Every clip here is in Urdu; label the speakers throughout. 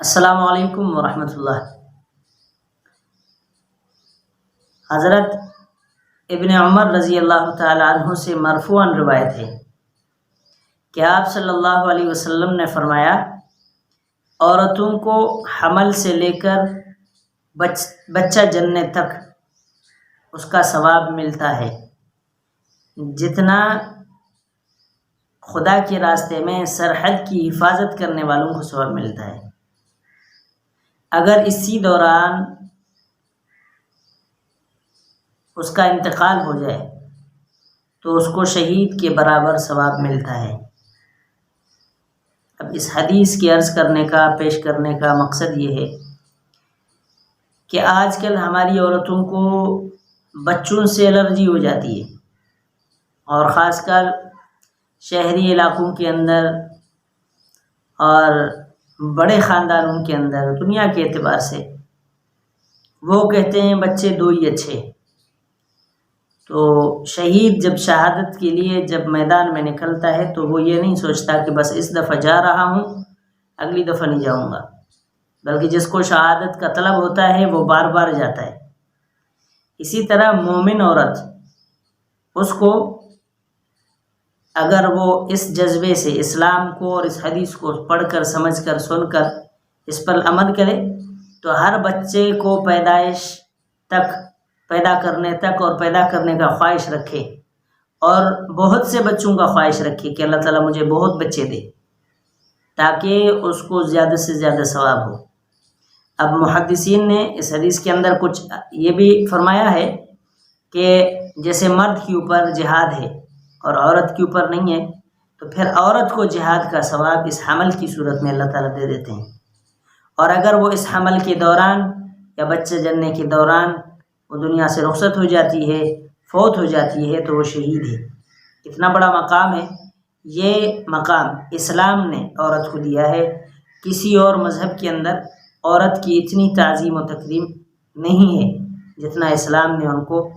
Speaker 1: السلام علیکم ورحمۃ اللہ۔ حضرت ابن عمر رضی اللہ تعالیٰ عنہ سے مرفوعاً روایت ہے کہ آپ صلی اللہ علیہ وسلم نے فرمایا، عورتوں کو حمل سے لے کر بچہ جننے تک اس کا ثواب ملتا ہے جتنا خدا کے راستے میں سرحد کی حفاظت کرنے والوں کو ثواب ملتا ہے۔ اگر اسی دوران اس کا انتقال ہو جائے تو اس کو شہید کے برابر ثواب ملتا ہے۔ اب اس حدیث کی عرض کرنے کا، پیش کرنے کا مقصد یہ ہے کہ آج کل ہماری عورتوں کو بچوں سے الرجی ہو جاتی ہے، اور خاص کر شہری علاقوں کے اندر اور بڑے خاندانوں کے اندر دنیا کے اعتبار سے وہ کہتے ہیں بچے دو ہی اچھے۔ تو شہید جب شہادت کے لیے جب میدان میں نکلتا ہے تو وہ یہ نہیں سوچتا کہ بس اس دفعہ جا رہا ہوں اگلی دفعہ نہیں جاؤں گا، بلکہ جس کو شہادت کا طلب ہوتا ہے وہ بار بار جاتا ہے۔ اسی طرح مومن عورت، اس کو اگر وہ اس جذبے سے اسلام کو اور اس حدیث کو پڑھ کر، سمجھ کر، سن کر اس پر عمل کرے تو ہر بچے کو پیدائش تک، پیدا کرنے تک اور پیدا کرنے کا خواہش رکھے، اور بہت سے بچوں کا خواہش رکھے کہ اللہ تعالیٰ مجھے بہت بچے دے تاکہ اس کو زیادہ سے زیادہ ثواب ہو۔ اب محدثین نے اس حدیث کے اندر کچھ یہ بھی فرمایا ہے کہ جیسے مرد کے اوپر جہاد ہے اور عورت کے اوپر نہیں ہے، تو پھر عورت کو جہاد کا ثواب اس حمل کی صورت میں اللہ تعالیٰ دے دیتے ہیں، اور اگر وہ اس حمل کے دوران یا بچے جننے کے دوران وہ دنیا سے رخصت ہو جاتی ہے، فوت ہو جاتی ہے، تو وہ شہید ہے۔ اتنا بڑا مقام ہے، یہ مقام اسلام نے عورت کو دیا ہے۔ کسی اور مذہب کے اندر عورت کی اتنی تعظیم و تکریم نہیں ہے جتنا اسلام نے ان کو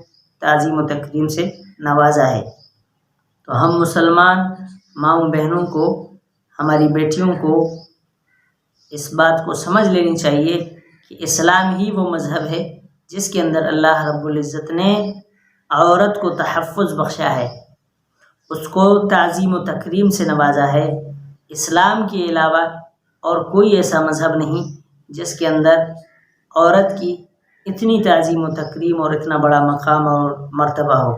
Speaker 1: تعظیم و تکریم سے نوازا ہے۔ تو ہم مسلمان ماؤں بہنوں کو، ہماری بیٹیوں کو اس بات کو سمجھ لینی چاہیے کہ اسلام ہی وہ مذہب ہے جس کے اندر اللہ رب العزت نے عورت کو تحفظ بخشا ہے، اس کو تعظیم و تکریم سے نوازا ہے۔ اسلام کے علاوہ اور کوئی ایسا مذہب نہیں جس کے اندر عورت کی اتنی تعظیم و تکریم اور اتنا بڑا مقام اور مرتبہ ہو۔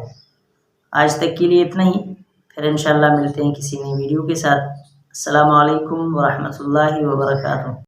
Speaker 1: آج تک کے لیے اتنا ہی، پھر انشاءاللہ ملتے ہیں کسی نئی ویڈیو کے ساتھ۔ السلام علیکم ورحمۃ اللہ وبرکاتہ۔